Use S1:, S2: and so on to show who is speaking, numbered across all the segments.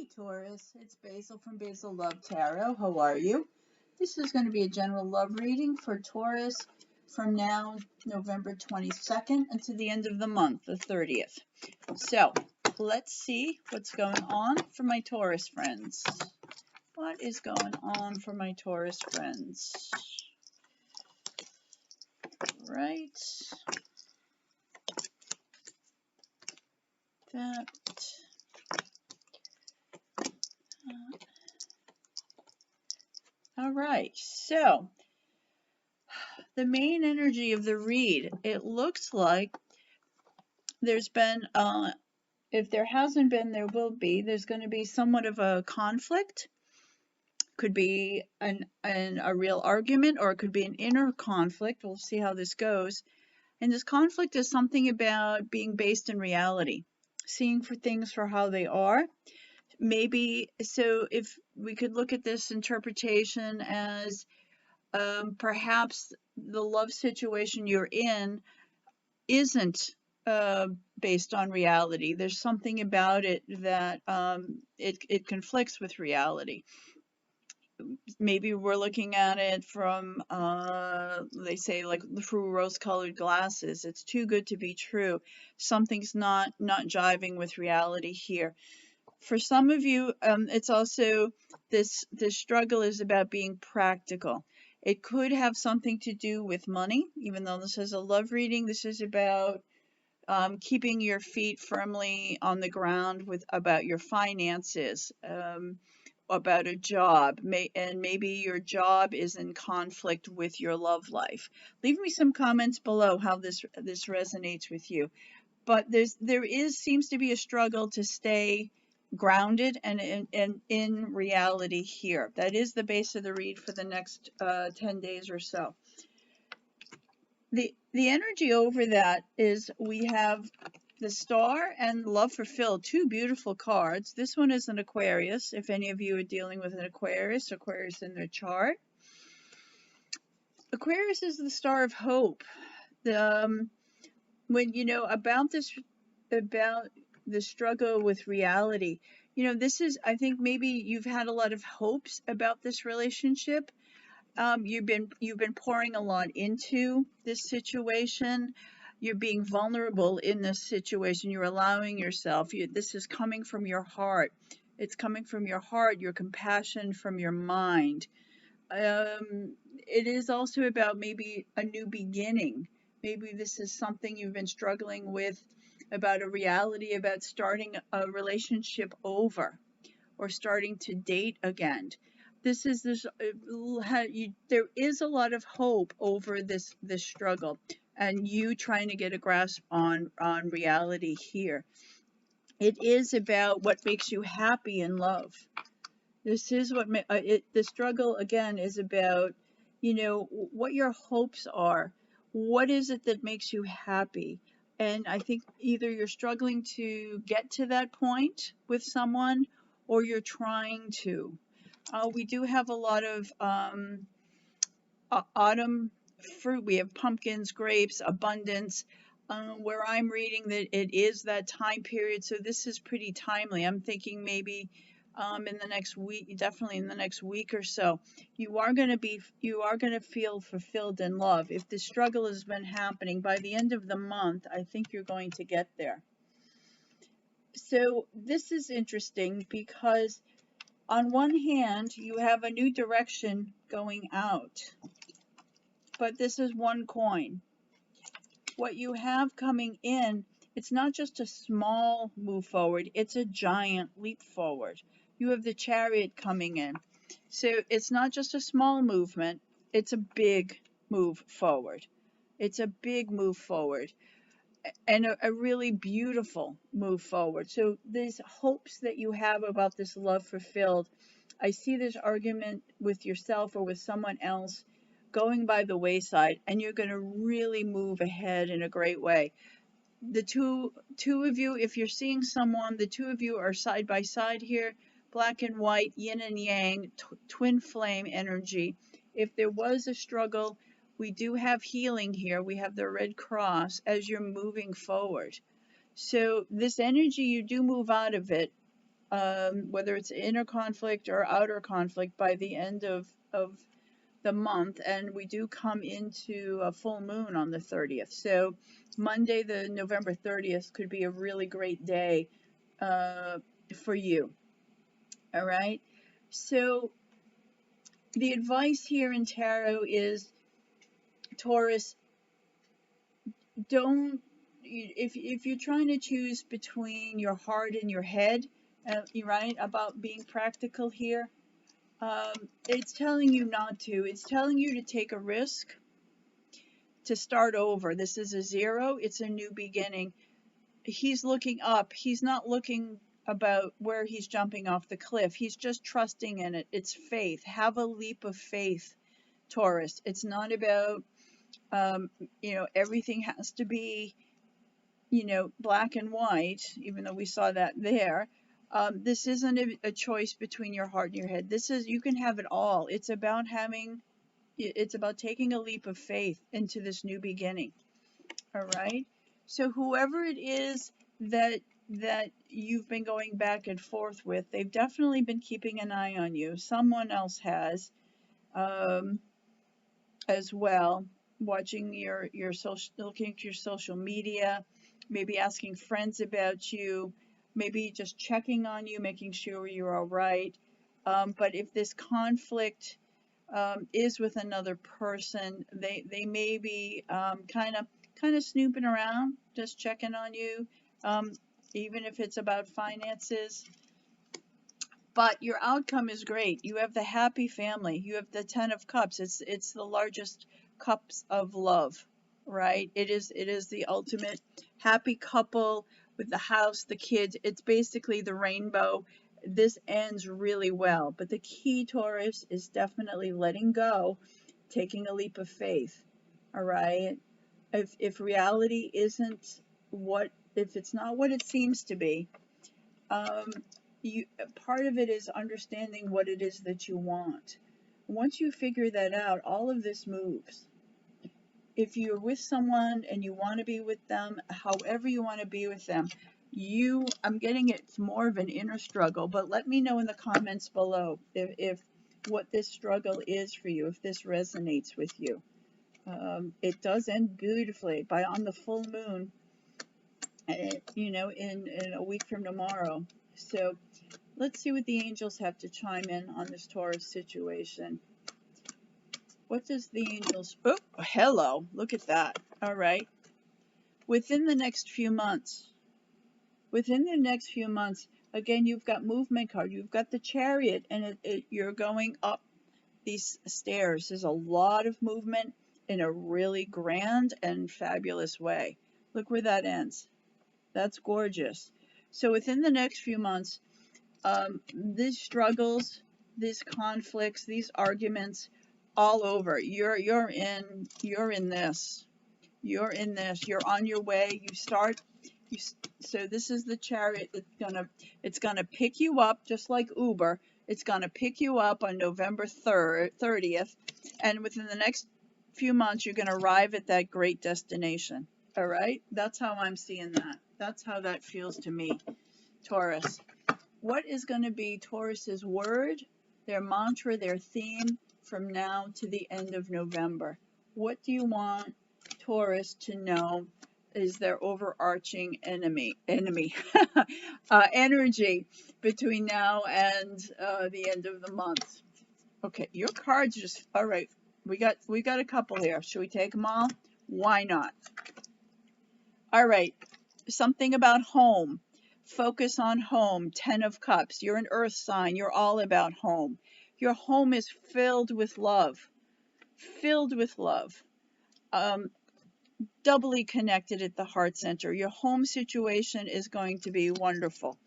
S1: Hey Taurus, it's Basil from Basil Tarot. How are you? This is going to be a general love reading for Taurus from now, November 22nd, until the end of the month, the 30th. So, let's see what's going on for my Taurus friends. What is going on for my Taurus friends? Right. That. All right, so the main energy of the read, it looks like there's been, if there hasn't been, there will be. There's going to be somewhat of a conflict. Could be a real argument, or it could be an inner conflict. We'll see how this goes. And this conflict is something about being based in reality, seeing for things for how they are. Maybe, so if we could look at this interpretation as perhaps the love situation you're in isn't based on reality. There's something about it that it conflicts with reality. Maybe we're looking at it from, they say, like through rose-colored glasses. It's too good to be true. Something's not jiving with reality here. For some of you, it's also this struggle is about being practical. It could have something to do with money, even though this is a love reading. This is about keeping your feet firmly on the ground about your finances, about a job, and maybe your job is in conflict with your love life. Leave me some comments below how this resonates with you. But there seems to be a struggle to stay grounded and in reality here. That is the base of the read for the next 10 days or so. The energy over that is we have the Star and Love Fulfilled, two beautiful cards. This one is an Aquarius, if any of you are dealing with an Aquarius in their chart. Aquarius is the star of hope. When you know about the struggle with reality, this is, I think maybe you've had a lot of hopes about this relationship. You've been pouring a lot into this situation. You're being vulnerable in this situation. You're allowing yourself. This is coming from your heart. It's coming from your heart, your compassion from your mind. It is also about maybe a new beginning. Maybe this is something you've been struggling with, about a reality, about starting a relationship over or starting to date again. There is a lot of hope over this struggle, and you trying to get a grasp on reality here. It is about what makes you happy in love. This is what the struggle again is about. What your hopes are. What is it that makes you happy? And I think either you're struggling to get to that point with someone, or you're trying to. We do have a lot of autumn fruit. We have pumpkins, grapes, abundance. Where I'm reading that it is that time period, so this is pretty timely. I'm thinking maybe in the next week, definitely in the next week or so, you are going to feel fulfilled in love. If the struggle has been happening, by the end of the month, I think you're going to get there. So this is interesting because on one hand, you have a new direction going out, but this is one coin. What you have coming in, it's not just a small move forward, it's a giant leap forward. You have the Chariot coming in. So it's not just a small movement, it's a big move forward. It's a big move forward, and a really beautiful move forward. So these hopes that you have about this love fulfilled, I see this argument with yourself or with someone else going by the wayside, and you're going to really move ahead in a great way. The two of you, if you're seeing someone, the two of you are side by side here, black and white, yin and yang, twin flame energy. If there was a struggle, we do have healing here. We have the Red Cross as you're moving forward. So this energy, you do move out of it. whether it's inner conflict or outer conflict by the end of the month. And we do come into a full moon on the 30th. So Monday, the November 30th could be a really great day for you. All right. So the advice here in tarot is, Taurus, don't, if you're trying to choose between your heart and your head, right, about being practical here, it's telling you not to. It's telling you to take a risk, to start over. This is a 0. It's a new beginning. He's looking up. He's not looking about where he's jumping off the cliff. He's just trusting in it. It's faith. Have a leap of faith, Taurus. It's not about, everything has to be, black and white, even though we saw that there. This isn't a choice between your heart and your head. This is, you can have it all. It's about taking a leap of faith into this new beginning. All right. So whoever it is that you've been going back and forth with, they've definitely been keeping an eye on you. Someone else has, as well, watching your social, looking at your social media, maybe asking friends about you, maybe just checking on you, making sure you're all right. But if this conflict is with another person, they may be kind of snooping around, just checking on you, even if it's about finances. But your outcome is great. You have the happy family. You have the 10 of Cups. It's the largest cups of love, right? It is the ultimate happy couple with the house, the kids. It's basically the rainbow. This ends really well. But the key, Taurus, is definitely letting go, taking a leap of faith. All right? If reality isn't if it's not what it seems to be, part of it is understanding what it is that you want. Once you figure that out, all of this moves. If you're with someone and you want to be with them, however you want to be with them, I'm getting it's more of an inner struggle, but let me know in the comments below if what this struggle is for you, if this resonates with you. It does end beautifully on the full moon, in a week from tomorrow. So let's see what the angels have to chime in on this Taurus situation. What does the angels... Oh, hello. Look at that. All right. Within the next few months, again, you've got movement card. You've got the Chariot, and you're going up these stairs. There's a lot of movement in a really grand and fabulous way. Look where that ends. That's gorgeous. So within the next few months, these struggles, these conflicts, these arguments, all over. You're in this. You're in this. You're on your way. So this is the Chariot it's gonna pick you up, just like Uber. It's gonna pick you up on November 30th, and within the next few months, you're gonna arrive at that great destination. All right? That's how I'm seeing that. That's how that feels to me, Taurus. What is going to be Taurus's word, their mantra, their theme from now to the end of November? What do you want Taurus to know is their overarching energy between now and the end of the month? Okay, your cards just... All right, we got a couple here. Should we take them all? Why not? All right, something about home. Focus on home. 10 of Cups. You're an earth sign. You're all about home. Your home is filled with love. Filled with love. Doubly connected at the heart center. Your home situation is going to be wonderful.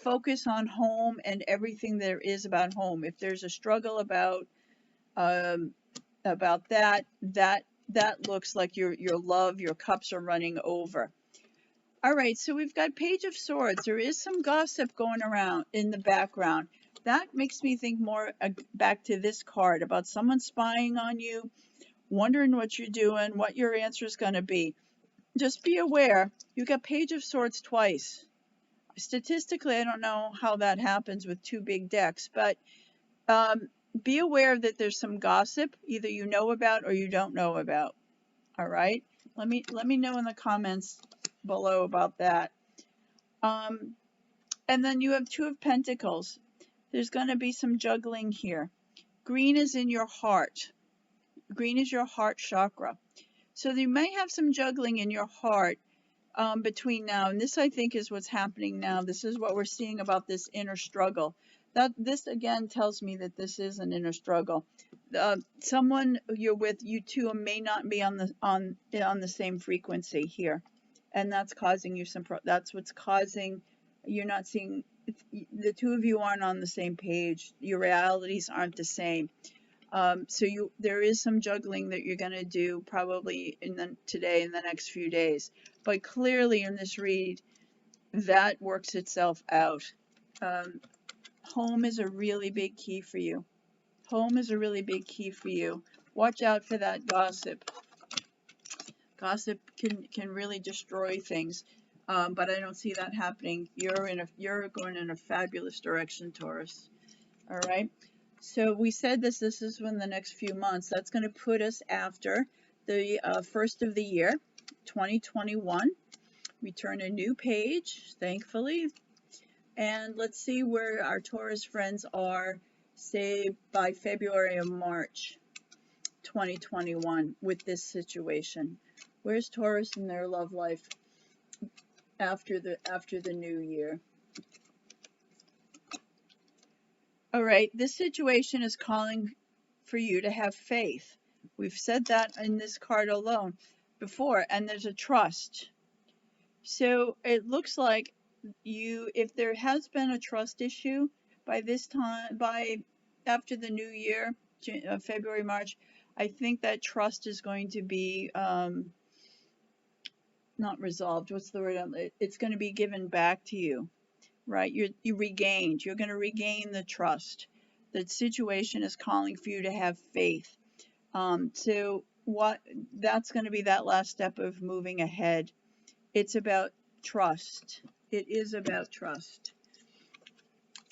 S1: Focus on home and everything there is about home. If there's a struggle about that looks like your love, your cups are running over. All right, so we've got Page of Swords. There is some gossip going around in the background. That makes me think more back to this card about someone spying on you, wondering what you're doing, what your answer is going to be. Just be aware, you got Page of Swords twice. statistically, I don't know how that happens with two big decks, but be aware that there's some gossip either you know about or you don't know about. All right, let me know in the comments below about that. And then you have Two of Pentacles. There's going to be some juggling here. Green is in your heart. Green is your heart chakra. So you may have some juggling in your heart between now, and this I think is what's happening now. This is what we're seeing about this inner struggle. This again tells me that this is an inner struggle. Someone you're with, you two may not be on the same frequency here, and that's causing you some. That's what's causing you're not seeing. The two of you aren't on the same page. Your realities aren't the same. So there is some juggling that you're going to do probably today in the next few days. But clearly in this read, that works itself out. Home is a really big key for you. Home is a really big key for you. Watch out for that gossip. Gossip can really destroy things. But I don't see that happening. You're going in a fabulous direction, Taurus. All right. So we said this is in the next few months. That's going to put us after the first of the year, 2021. We turn a new page, thankfully. And let's see where our Taurus friends are, say, by February or March 2021 with this situation. Where's Taurus in their love life after the new year? All right, this situation is calling for you to have faith. We've said that in this card alone before, and there's a trust. So it looks like if there has been a trust issue by this time, after the new year, February, March, I think that trust is going to be not resolved. What's the word? It's going to be given back to you. Right, you're going to regain the trust. The situation is calling for you to have faith. So that's going to be that last step of moving ahead. It's about trust. It is about trust.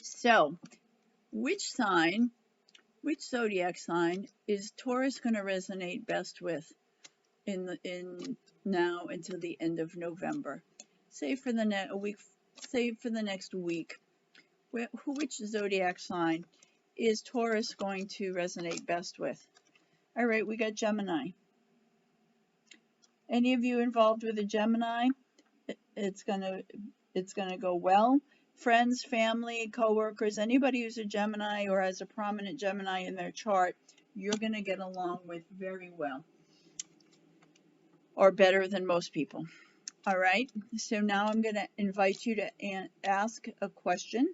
S1: So, which zodiac sign is Taurus going to resonate best with in now until the end of November? Say for the next week. Which zodiac sign is Taurus going to resonate best with? All right, we got Gemini. Any of you involved with a Gemini, it's gonna go well. Friends, family, co-workers, anybody who's a Gemini or has a prominent Gemini in their chart, you're gonna get along with very well, or better than most people. All right, so now I'm gonna invite you to ask a question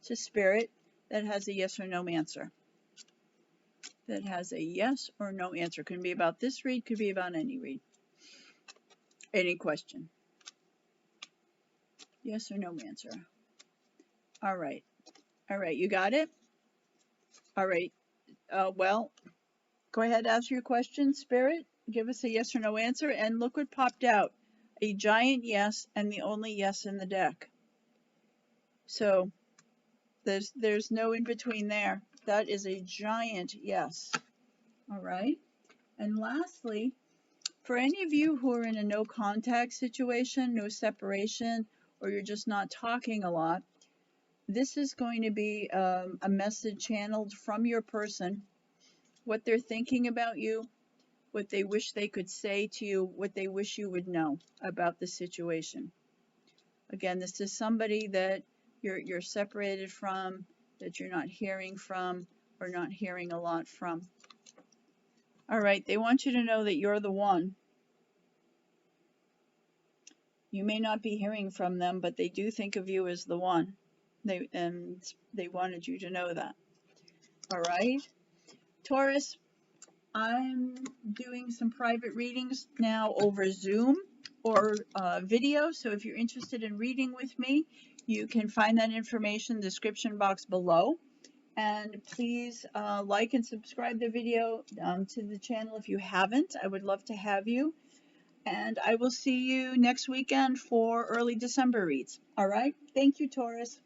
S1: to Spirit that has a yes or no answer. That has a yes or no answer. Could be about this read, could be about any read. Any question. Yes or no answer. All right. All right, you got it? All right. Well, go ahead, ask your question, Spirit. Give us a yes or no answer, and look what popped out. A giant yes, and the only yes in the deck. So there's no in between there. That is a giant yes. All right. And lastly, for any of you who are in a no contact situation, no separation, or you're just not talking a lot, this is going to be a message channeled from your person, what they're thinking about you, what they wish they could say to you, what they wish you would know about the situation. Again, this is somebody that you're separated from, that you're not hearing from, or not hearing a lot from. All right, they want you to know that you're the one. You may not be hearing from them, but they do think of you as the one. They wanted you to know that. All right, Taurus, I'm doing some private readings now over Zoom or video. So if you're interested in reading with me, you can find that information in the description box below. And please like and subscribe the video to the channel if you haven't. I would love to have you. And I will see you next weekend for early December reads. All right? Thank you, Taurus.